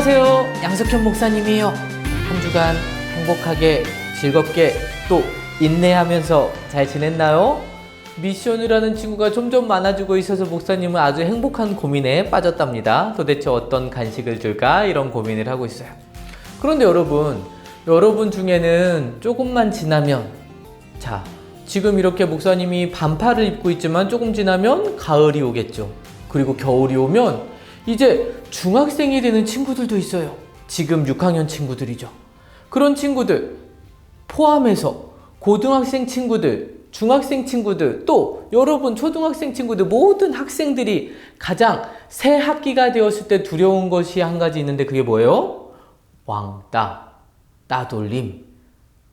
안녕하세요. 양석현 목사님이에요. 한 주간 행복하게 즐겁게 또 인내하면서 잘 지냈나요? 미션을 하는 친구가 점점 많아지고 있어서 목사님은 아주 행복한 고민에 빠졌답니다. 도대체 어떤 간식을 줄까? 이런 고민을 하고 있어요. 그런데 여러분 중에는 조금만 지나면, 자, 지금 이렇게 목사님이 반팔을 입고 있지만 조금 지나면 가을이 오겠죠. 그리고 겨울이 오면 이제 중학생이 되는 친구들도 있어요. 지금 6학년 친구들이죠. 그런 친구들 포함해서 고등학생 친구들, 중학생 친구들, 또 여러분 초등학생 친구들, 모든 학생들이 가장 새 학기가 되었을 때 두려운 것이 한 가지 있는데 그게 뭐예요? 왕따, 따돌림,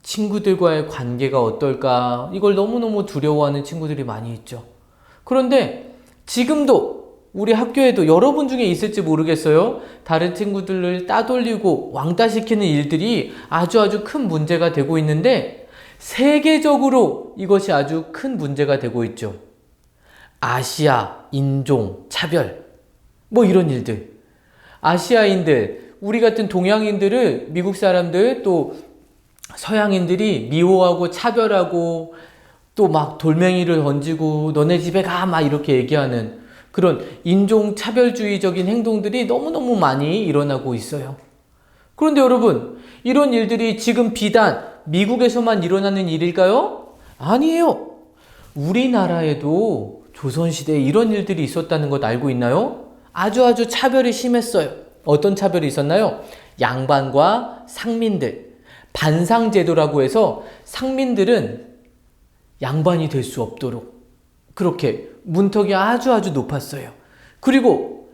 친구들과의 관계가 어떨까, 이걸 너무너무 두려워하는 친구들이 많이 있죠. 그런데 지금도 우리 학교에도 여러분 중에 있을지 모르겠어요. 다른 친구들을 따돌리고 왕따시키는 일들이 아주 큰 문제가 되고 있는데 세계적으로 이것이 아주 큰 문제가 되고 있죠. 아시아 인종 차별, 뭐 이런 일들. 아시아인들, 우리 같은 동양인들을 미국 사람들 또 서양인들이 미워하고 차별하고 또 막 돌멩이를 던지고 너네 집에 가 막 이렇게 얘기하는 그런 인종차별주의적인 행동들이 너무너무 많이 일어나고 있어요. 그런데 여러분, 이런 일들이 지금 비단 미국에서만 일어나는 일일까요? 아니에요. 우리나라에도 조선시대에 이런 일들이 있었다는 것 알고 있나요? 아주 차별이 심했어요. 어떤 차별이 있었나요? 양반과 상민들, 반상제도라고 해서 상민들은 양반이 될 수 없도록 그렇게 문턱이 아주 높았어요. 그리고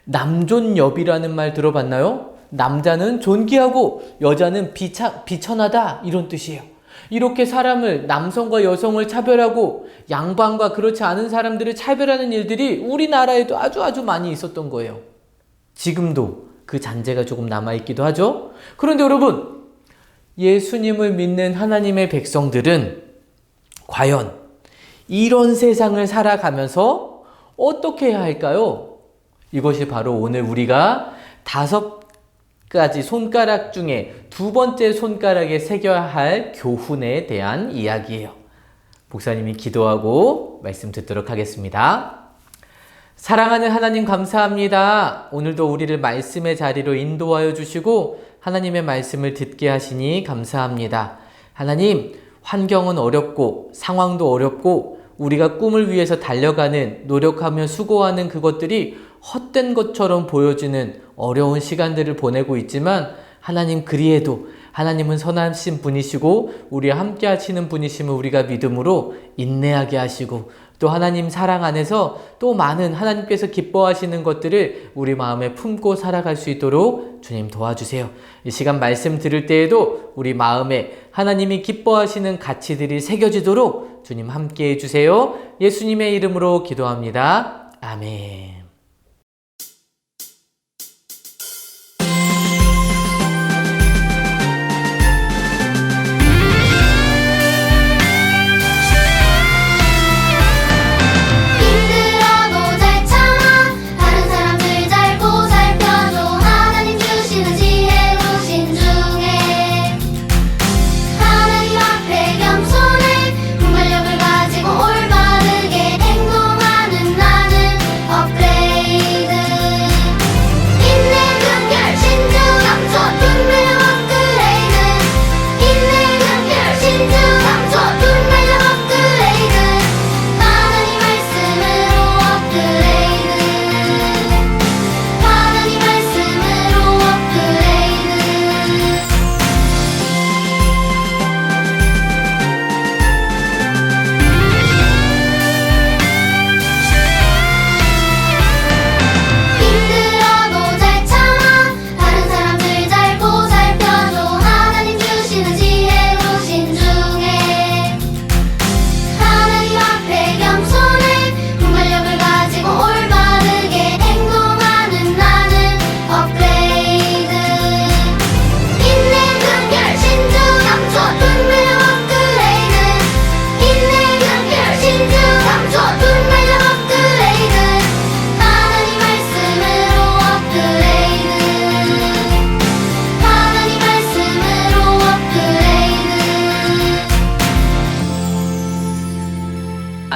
남존여비라는 말 들어봤나요? 남자는 존귀하고 여자는 비천하다, 이런 뜻이에요. 이렇게 사람을, 남성과 여성을 차별하고 양반과 그렇지 않은 사람들을 차별하는 일들이 우리나라에도 아주 많이 있었던 거예요. 지금도 그 잔재가 조금 남아있기도 하죠. 그런데 여러분, 예수님을 믿는 하나님의 백성들은 과연 이런 세상을 살아가면서 어떻게 해야 할까요? 이것이 바로 오늘 우리가 5가지 손가락 중에 2번째 손가락에 새겨야 할 교훈에 대한 이야기예요. 목사님이 기도하고 말씀 듣도록 하겠습니다. 사랑하는 하나님 감사합니다. 오늘도 우리를 말씀의 자리로 인도하여 주시고 하나님의 말씀을 듣게 하시니 감사합니다. 하나님, 환경은 어렵고 상황도 어렵고 우리가 꿈을 위해서 달려가는, 노력하며 수고하는 그것들이 헛된 것처럼 보여지는 어려운 시간들을 보내고 있지만 하나님, 그리해도 하나님은 선하신 분이시고 우리와 함께 하시는 분이심을 우리가 믿음으로 인내하게 하시고 또 하나님 사랑 안에서 또 많은 하나님께서 기뻐하시는 것들을 우리 마음에 품고 살아갈 수 있도록 주님 도와주세요. 이 시간 말씀 들을 때에도 우리 마음에 하나님이 기뻐하시는 가치들이 새겨지도록 주님 함께 해주세요. 예수님의 이름으로 기도합니다. 아멘. 행동하는 나는 업그레이드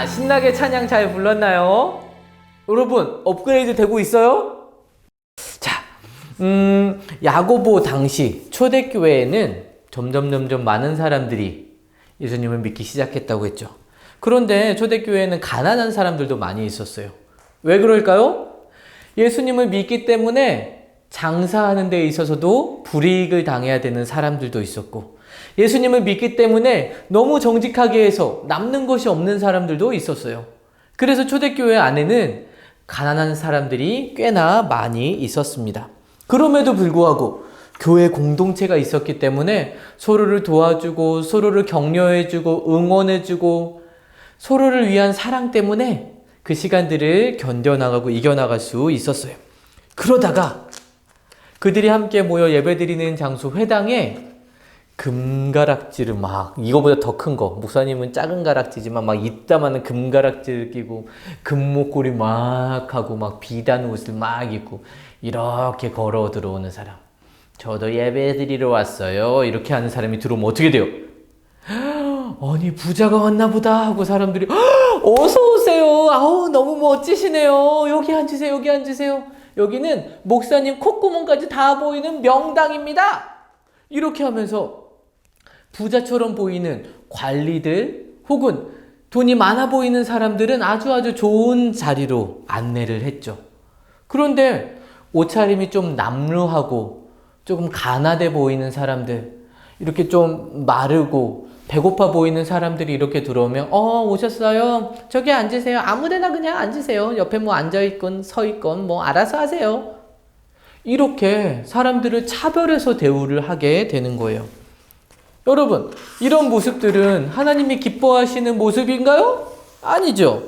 신나게 찬양 잘 불렀나요? 여러분, 업그레이드 되고 있어요? 자, 야고보 당시 초대교회에는 점점 많은 사람들이 예수님을 믿기 시작했다고 했죠. 그런데 초대교회에는 가난한 사람들도 많이 있었어요. 왜 그럴까요? 예수님을 믿기 때문에 장사하는 데 있어서도 불이익을 당해야 되는 사람들도 있었고, 예수님을 믿기 때문에 너무 정직하게 해서 남는 것이 없는 사람들도 있었어요. 그래서 초대교회 안에는 가난한 사람들이 꽤나 많이 있었습니다. 그럼에도 불구하고 교회 공동체가 있었기 때문에 서로를 도와주고 서로를 격려해주고 응원해주고 서로를 위한 사랑 때문에 그 시간들을 견뎌나가고 이겨나갈 수 있었어요. 그러다가 그들이 함께 모여 예배드리는 장소 회당에 금가락지를 막, 이거보다 더 큰 거, 목사님은 작은 가락지지만 막 이따만한 금가락지를 끼고 금목걸이 막 하고 막 비단 옷을 막 입고 이렇게 걸어 들어오는 사람, 저도 예배 드리러 왔어요, 이렇게 하는 사람이 들어오면 어떻게 돼요? 아니 부자가 왔나 보다 하고 사람들이 어서 오세요, 아우 너무 멋지시네요, 여기 앉으세요, 여기 앉으세요, 여기는 목사님 콧구멍까지 다 보이는 명당입니다, 이렇게 하면서 부자처럼 보이는 관리들 혹은 돈이 많아 보이는 사람들은 아주 좋은 자리로 안내를 했죠. 그런데 옷차림이 좀 남루하고 조금 가난해 보이는 사람들, 이렇게 좀 마르고 배고파 보이는 사람들이 이렇게 들어오면 오셨어요? 저기 앉으세요. 아무데나 그냥 앉으세요. 옆에 뭐 앉아있건 서있건 뭐 알아서 하세요. 이렇게 사람들을 차별해서 대우를 하게 되는 거예요. 여러분, 이런 모습들은 하나님이 기뻐하시는 모습인가요? 아니죠.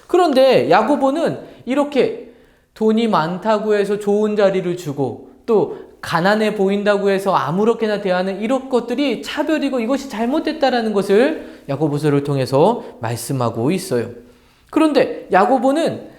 그런데 야고보는 이렇게 돈이 많다고 해서 좋은 자리를 주고 또 가난해 보인다고 해서 아무렇게나 대하는 이런 것들이 차별이고 이것이 잘못됐다라는 것을 야고보서를 통해서 말씀하고 있어요. 그런데 야고보는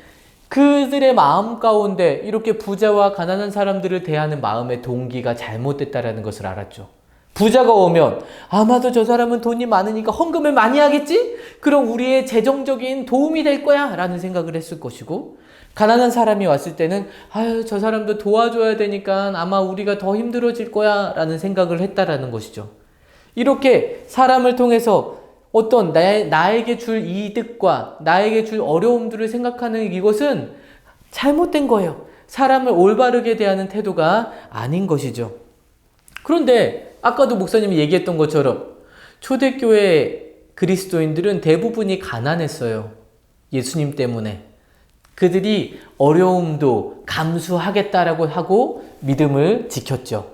그들의 마음 가운데 이렇게 부자와 가난한 사람들을 대하는 마음의 동기가 잘못됐다라는 것을 알았죠. 부자가 오면 아마도 저 사람은 돈이 많으니까 헌금을 많이 하겠지? 그럼 우리의 재정적인 도움이 될 거야 라는 생각을 했을 것이고, 가난한 사람이 왔을 때는 아유 저 사람도 도와줘야 되니까 아마 우리가 더 힘들어질 거야 라는 생각을 했다라는 것이죠. 이렇게 사람을 통해서 어떤 나에게 줄 이득과 나에게 줄 어려움들을 생각하는 이것은 잘못된 거예요. 사람을 올바르게 대하는 태도가 아닌 것이죠. 그런데 아까도 목사님이 얘기했던 것처럼 초대교회 그리스도인들은 대부분이 가난했어요. 예수님 때문에. 그들이 어려움도 감수하겠다라고 하고 믿음을 지켰죠.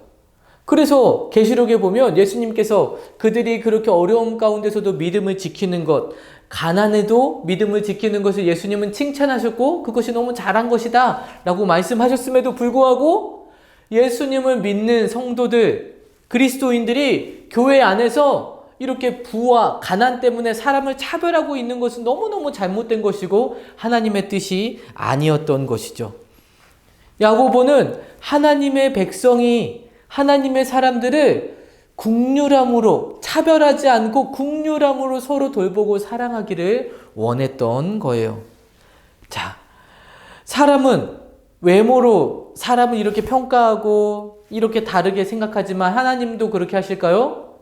그래서 계시록에 보면 예수님께서 그들이 그렇게 어려움 가운데서도 믿음을 지키는 것, 가난해도 믿음을 지키는 것을 예수님은 칭찬하셨고 그것이 너무 잘한 것이다 라고 말씀하셨음에도 불구하고 예수님을 믿는 성도들, 그리스도인들이 교회 안에서 이렇게 부와 가난 때문에 사람을 차별하고 있는 것은 너무너무 잘못된 것이고 하나님의 뜻이 아니었던 것이죠. 야고보는 하나님의 백성이, 하나님의 사람들을 국률함으로, 차별하지 않고 국률함으로 서로 돌보고 사랑하기를 원했던 거예요. 자, 사람은 외모로 사람을 이렇게 평가하고 이렇게 다르게 생각하지만 하나님도 그렇게 하실까요?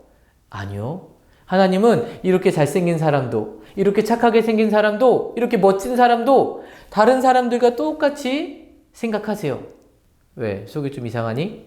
아니요. 하나님은 이렇게 잘생긴 사람도, 이렇게 착하게 생긴 사람도, 이렇게 멋진 사람도 다른 사람들과 똑같이 생각하세요. 왜? 속이 좀 이상하니?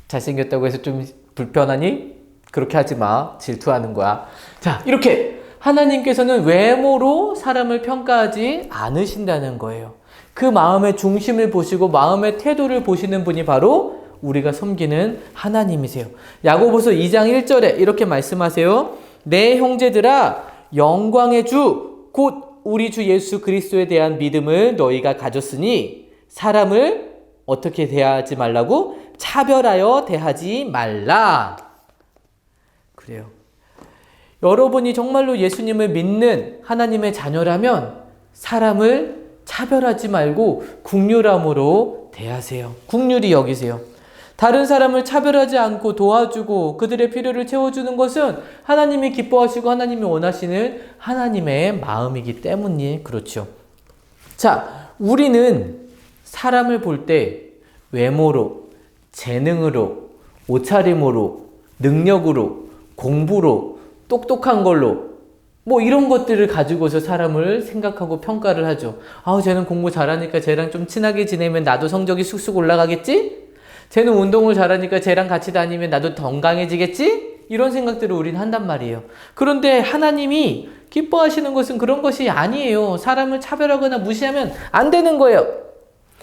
잘생겼다고 해서 좀 불편하니? 그렇게 하지 마. 질투하는 거야. 자, 이렇게 하나님께서는 외모로 사람을 평가하지 않으신다는 거예요. 그 마음의 중심을 보시고 마음의 태도를 보시는 분이 바로 우리가 섬기는 하나님이세요. 야고보서 2장 1절에 이렇게 말씀하세요. 내 형제들아, 영광의 주 곧 우리 주 예수 그리스도에 대한 믿음을 너희가 가졌으니 사람을 어떻게 대하지 말라고? 차별하여 대하지 말라. 그래요. 여러분이 정말로 예수님을 믿는 하나님의 자녀라면 사람을 차별하지 말고 긍휼함으로 대하세요. 긍휼히 여기세요. 다른 사람을 차별하지 않고 도와주고 그들의 필요를 채워주는 것은 하나님이 기뻐하시고 하나님이 원하시는 하나님의 마음이기 때문이 그렇죠. 자, 우리는 사람을 볼 때 외모로, 재능으로, 옷차림으로, 능력으로, 공부로, 똑똑한 걸로 뭐 이런 것들을 가지고서 사람을 생각하고 평가를 하죠. 쟤는 공부 잘하니까 쟤랑 좀 친하게 지내면 나도 성적이 쑥쑥 올라가겠지? 쟤는 운동을 잘하니까 쟤랑 같이 다니면 나도 건강해지겠지? 이런 생각들을 우린 한단 말이에요. 그런데 하나님이 기뻐하시는 것은 그런 것이 아니에요. 사람을 차별하거나 무시하면 안 되는 거예요.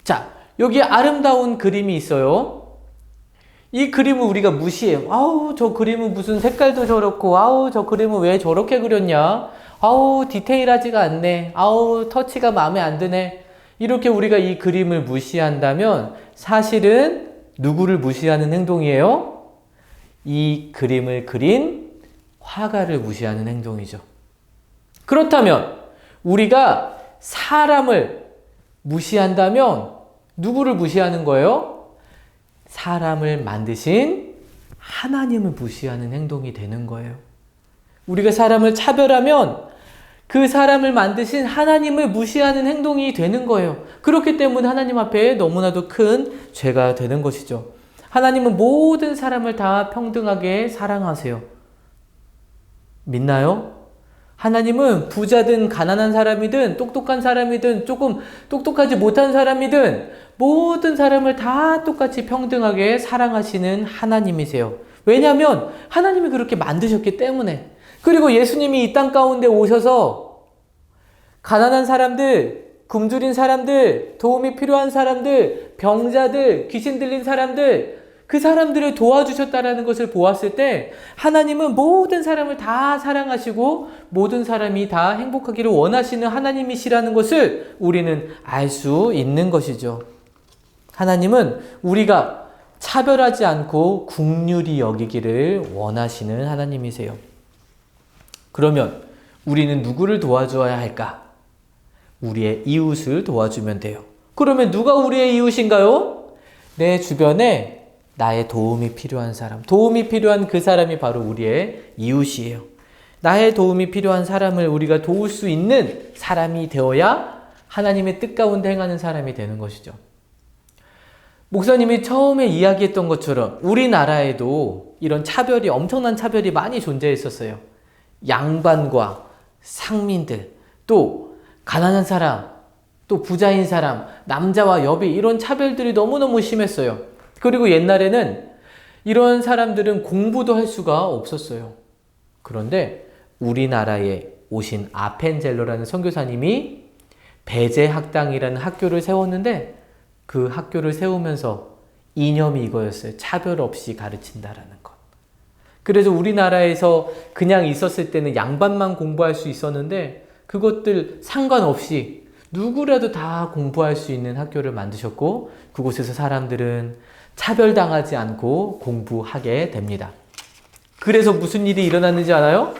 자, 여기 아름다운 그림이 있어요. 이 그림을 우리가 무시해요. 저 그림은 무슨 색깔도 저렇고, 저 그림은 왜 저렇게 그렸냐? 디테일하지가 않네. 터치가 마음에 안 드네. 이렇게 우리가 이 그림을 무시한다면 사실은 누구를 무시하는 행동이에요? 이 그림을 그린 화가를 무시하는 행동이죠. 그렇다면 우리가 사람을 무시한다면 누구를 무시하는 거예요? 사람을 만드신 하나님을 무시하는 행동이 되는 거예요. 우리가 사람을 차별하면 그 사람을 만드신 하나님을 무시하는 행동이 되는 거예요. 그렇기 때문에 하나님 앞에 너무나도 큰 죄가 되는 것이죠. 하나님은 모든 사람을 다 평등하게 사랑하세요. 믿나요? 하나님은 부자든 가난한 사람이든 똑똑한 사람이든 조금 똑똑하지 못한 사람이든 모든 사람을 다 똑같이 평등하게 사랑하시는 하나님이세요. 왜냐하면 하나님이 그렇게 만드셨기 때문에. 그리고 예수님이 이 땅 가운데 오셔서 가난한 사람들, 굶주린 사람들, 도움이 필요한 사람들, 병자들, 귀신 들린 사람들, 그 사람들을 도와주셨다는 것을 보았을 때 하나님은 모든 사람을 다 사랑하시고 모든 사람이 다 행복하기를 원하시는 하나님이시라는 것을 우리는 알 수 있는 것이죠. 하나님은 우리가 차별하지 않고 긍휼히 여기기를 원하시는 하나님이세요. 그러면 우리는 누구를 도와줘야 할까? 우리의 이웃을 도와주면 돼요. 그러면 누가 우리의 이웃인가요? 내 주변에 나의 도움이 필요한 사람, 도움이 필요한 그 사람이 바로 우리의 이웃이에요. 나의 도움이 필요한 사람을 우리가 도울 수 있는 사람이 되어야 하나님의 뜻 가운데 행하는 사람이 되는 것이죠. 목사님이 처음에 이야기했던 것처럼 우리나라에도 이런 차별이, 엄청난 차별이 많이 존재했었어요. 양반과 상민들, 또 가난한 사람, 또 부자인 사람, 남자와 여비, 이런 차별들이 너무너무 심했어요. 그리고 옛날에는 이런 사람들은 공부도 할 수가 없었어요. 그런데 우리나라에 오신 아펜젤로라는 선교사님이 배제학당이라는 학교를 세웠는데 그 학교를 세우면서 이념이 이거였어요. 차별 없이 가르친다라는 것. 그래서 우리나라에서 그냥 있었을 때는 양반만 공부할 수 있었는데 그것들 상관없이 누구라도 다 공부할 수 있는 학교를 만드셨고 그곳에서 사람들은 차별당하지 않고 공부하게 됩니다. 그래서 무슨 일이 일어났는지 알아요?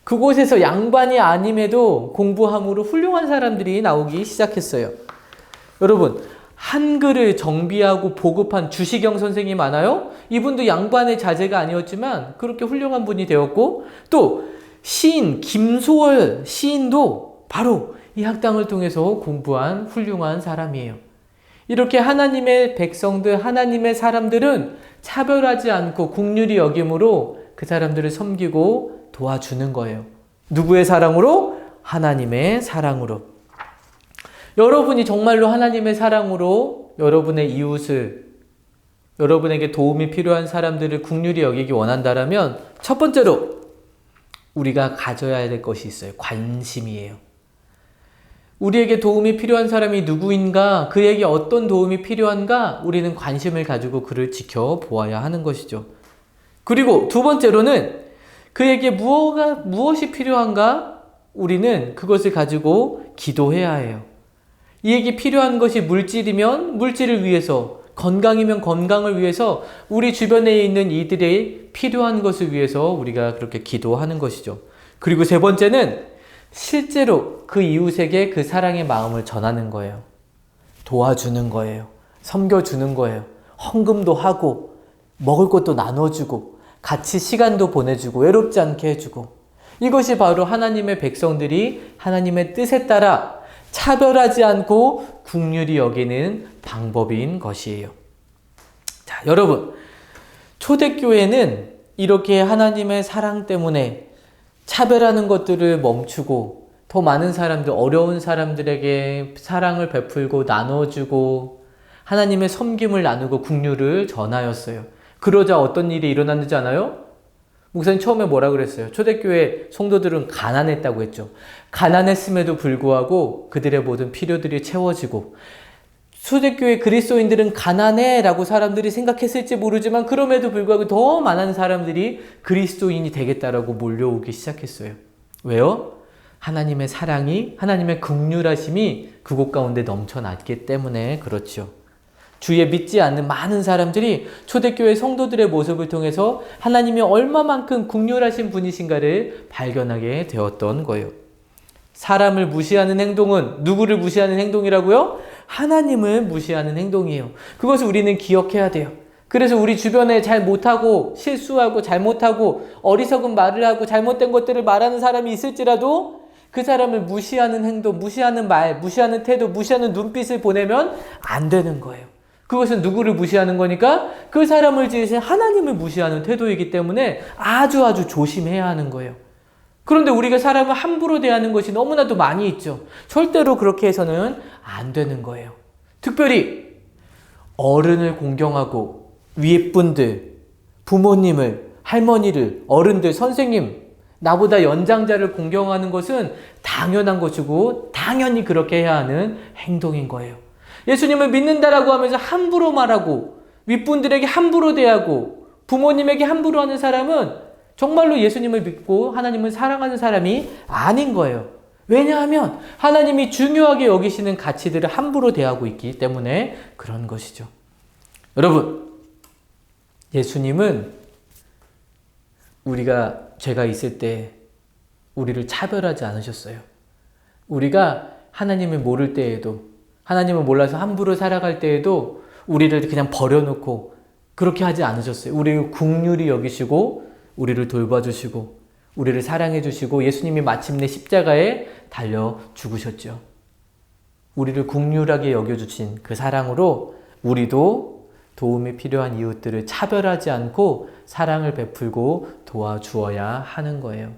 그곳에서 양반이 아님에도 공부함으로 훌륭한 사람들이 나오기 시작했어요. 여러분, 한글을 정비하고 보급한 주시경 선생님 아나요? 이분도 양반의 자제가 아니었지만 그렇게 훌륭한 분이 되었고, 또 시인 김소월 시인도 바로 이 학당을 통해서 공부한 훌륭한 사람이에요. 이렇게 하나님의 백성들, 하나님의 사람들은 차별하지 않고 긍휼히 여김으로 그 사람들을 섬기고 도와주는 거예요. 누구의 사랑으로? 하나님의 사랑으로. 여러분이 정말로 하나님의 사랑으로 여러분의 이웃을, 여러분에게 도움이 필요한 사람들을 긍휼히 여기기 원한다면 첫 번째로 우리가 가져야 될 것이 있어요. 관심이에요. 우리에게 도움이 필요한 사람이 누구인가, 그에게 어떤 도움이 필요한가, 우리는 관심을 가지고 그를 지켜보아야 하는 것이죠. 그리고 두 번째로는 그에게 무엇이 필요한가, 우리는 그것을 가지고 기도해야 해요. 이에게 필요한 것이 물질이면 물질을 위해서, 건강이면 건강을 위해서, 우리 주변에 있는 이들의 필요한 것을 위해서 우리가 그렇게 기도하는 것이죠. 그리고 세 번째는 실제로 그 이웃에게 그 사랑의 마음을 전하는 거예요. 도와주는 거예요. 섬겨주는 거예요. 헌금도 하고 먹을 것도 나눠주고 같이 시간도 보내주고 외롭지 않게 해주고, 이것이 바로 하나님의 백성들이 하나님의 뜻에 따라 차별하지 않고 긍휼히 여기는 방법인 것이에요. 자, 여러분, 초대교회는 이렇게 하나님의 사랑 때문에 차별하는 것들을 멈추고 더 많은 사람들, 어려운 사람들에게 사랑을 베풀고 나눠주고 하나님의 섬김을 나누고 긍휼을 전하였어요. 그러자 어떤 일이 일어났는지 아나요? 목사님 처음에 뭐라 그랬어요? 초대교회 성도들은 가난했다고 했죠. 가난했음에도 불구하고 그들의 모든 필요들이 채워지고, 초대교회 그리스도인들은 가난해 라고 사람들이 생각했을지 모르지만 그럼에도 불구하고 더 많은 사람들이 그리스도인이 되겠다라고 몰려오기 시작했어요. 왜요? 하나님의 사랑이, 하나님의 긍휼하심이 그곳 가운데 넘쳐났기 때문에 그렇죠. 주에 믿지 않는 많은 사람들이 초대교회 성도들의 모습을 통해서 하나님이 얼마만큼 긍휼하신 분이신가를 발견하게 되었던 거예요. 사람을 무시하는 행동은 누구를 무시하는 행동이라고요? 하나님을 무시하는 행동이에요. 그것을 우리는 기억해야 돼요. 그래서 우리 주변에 잘 못하고 실수하고 잘못하고 어리석은 말을 하고 잘못된 것들을 말하는 사람이 있을지라도 그 사람을 무시하는 행동, 무시하는 말, 무시하는 태도, 무시하는 눈빛을 보내면 안 되는 거예요. 그것은 누구를 무시하는 거니까? 그 사람을 지으신 하나님을 무시하는 태도이기 때문에 아주 조심해야 하는 거예요. 그런데 우리가 사람을 함부로 대하는 것이 너무나도 많이 있죠. 절대로 그렇게 해서는 안 되는 거예요. 특별히 어른을 공경하고 위에 분들, 부모님을, 할머니를, 어른들, 선생님, 나보다 연장자를 공경하는 것은 당연한 것이고 당연히 그렇게 해야 하는 행동인 거예요. 예수님을 믿는다라고 하면서 함부로 말하고 윗분들에게 함부로 대하고 부모님에게 함부로 하는 사람은 정말로 예수님을 믿고 하나님을 사랑하는 사람이 아닌 거예요. 왜냐하면 하나님이 중요하게 여기시는 가치들을 함부로 대하고 있기 때문에 그런 것이죠. 여러분, 예수님은 우리가 죄가 있을 때 우리를 차별하지 않으셨어요. 우리가 하나님을 모를 때에도, 하나님을 몰라서 함부로 살아갈 때에도 우리를 그냥 버려놓고 그렇게 하지 않으셨어요. 우리를 긍휼히 여기시고 우리를 돌봐주시고 우리를 사랑해 주시고 예수님이 마침내 십자가에 달려 죽으셨죠. 우리를 긍휼하게 여겨주신 그 사랑으로 우리도 도움이 필요한 이웃들을 차별하지 않고 사랑을 베풀고 도와주어야 하는 거예요.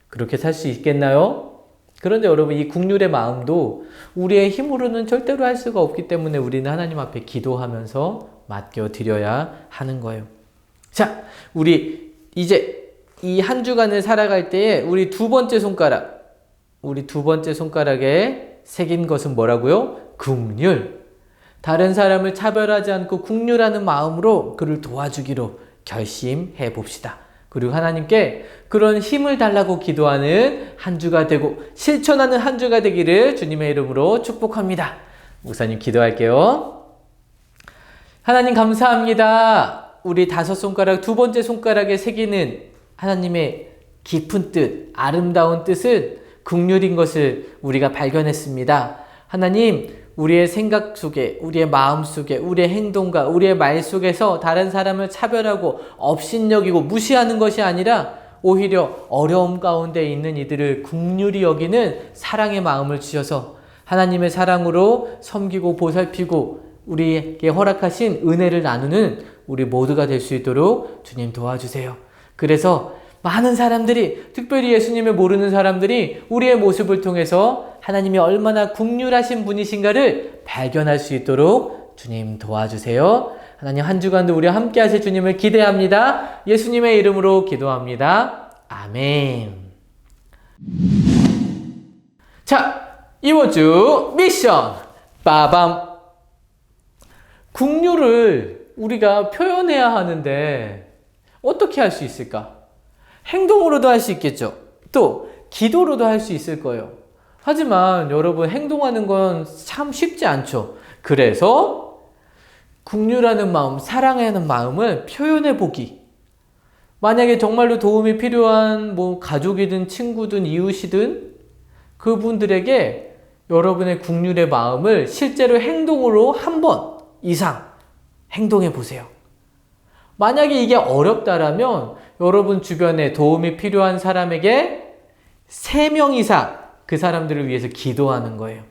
그렇게 살 수 있겠나요? 그런데 여러분, 이 긍휼의 마음도 우리의 힘으로는 절대로 할 수가 없기 때문에 우리는 하나님 앞에 기도하면서 맡겨드려야 하는 거예요. 자, 우리 이제 이 한 주간을 살아갈 때에 우리 두 번째 손가락에 새긴 것은 뭐라고요? 긍휼. 다른 사람을 차별하지 않고 긍휼하는 마음으로 그를 도와주기로 결심해 봅시다. 그리고 하나님께 그런 힘을 달라고 기도하는 한 주가 되고 실천하는 한 주가 되기를 주님의 이름으로 축복합니다. 목사님 기도할게요. 하나님 감사합니다. 우리 다섯 손가락, 두 번째 손가락에 새기는 하나님의 깊은 뜻, 아름다운 뜻은 긍휼인 것을 우리가 발견했습니다. 하나님, 우리의 생각 속에, 우리의 마음 속에, 우리의 행동과 우리의 말 속에서 다른 사람을 차별하고 업신여기고 무시하는 것이 아니라 오히려 어려움 가운데 있는 이들을 긍휼히 여기는 사랑의 마음을 주셔서 하나님의 사랑으로 섬기고 보살피고 우리에게 허락하신 은혜를 나누는 우리 모두가 될 수 있도록 주님 도와주세요. 그래서 많은 사람들이, 특별히 예수님을 모르는 사람들이 우리의 모습을 통해서 하나님이 얼마나 긍휼하신 분이신가를 발견할 수 있도록 주님 도와주세요. 하나님, 한 주간도 우리와 함께 하실 주님을 기대합니다. 예수님의 이름으로 기도합니다. 아멘. 자, 이번 주 미션 빠밤. 긍휼을 우리가 표현해야 하는데 어떻게 할 수 있을까? 행동으로도 할 수 있겠죠. 또 기도로도 할 수 있을 거예요. 하지만 여러분, 행동하는 건 참 쉽지 않죠. 그래서 긍휼하는 마음, 사랑하는 마음을 표현해 보기. 만약에 정말로 도움이 필요한 가족이든 친구든 이웃이든 그분들에게 여러분의 긍휼의 마음을 실제로 행동으로 한 번 이상 행동해 보세요. 만약에 이게 어렵다라면 여러분 주변에 도움이 필요한 사람에게 3명 이상 그 사람들을 위해서 기도하는 거예요.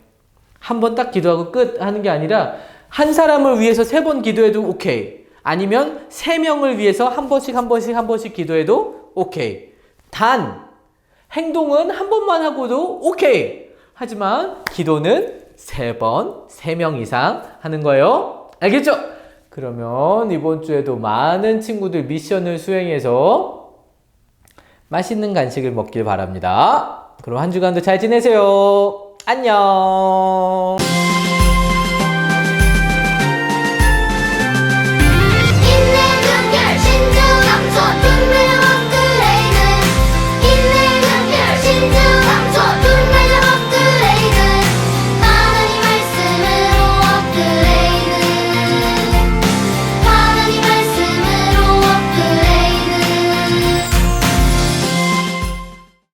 한 번 딱 기도하고 끝 하는 게 아니라 한 사람을 위해서 3번 기도해도 오케이. 아니면 3명을 위해서 한 번씩 기도해도 오케이. 단 행동은 한 번만 하고도 오케이. 하지만 기도는 3번, 3명 이상 하는 거예요. 알겠죠? 그러면 이번 주에도 많은 친구들 미션을 수행해서 맛있는 간식을 먹길 바랍니다. 그럼 한 주간도 잘 지내세요. 안녕.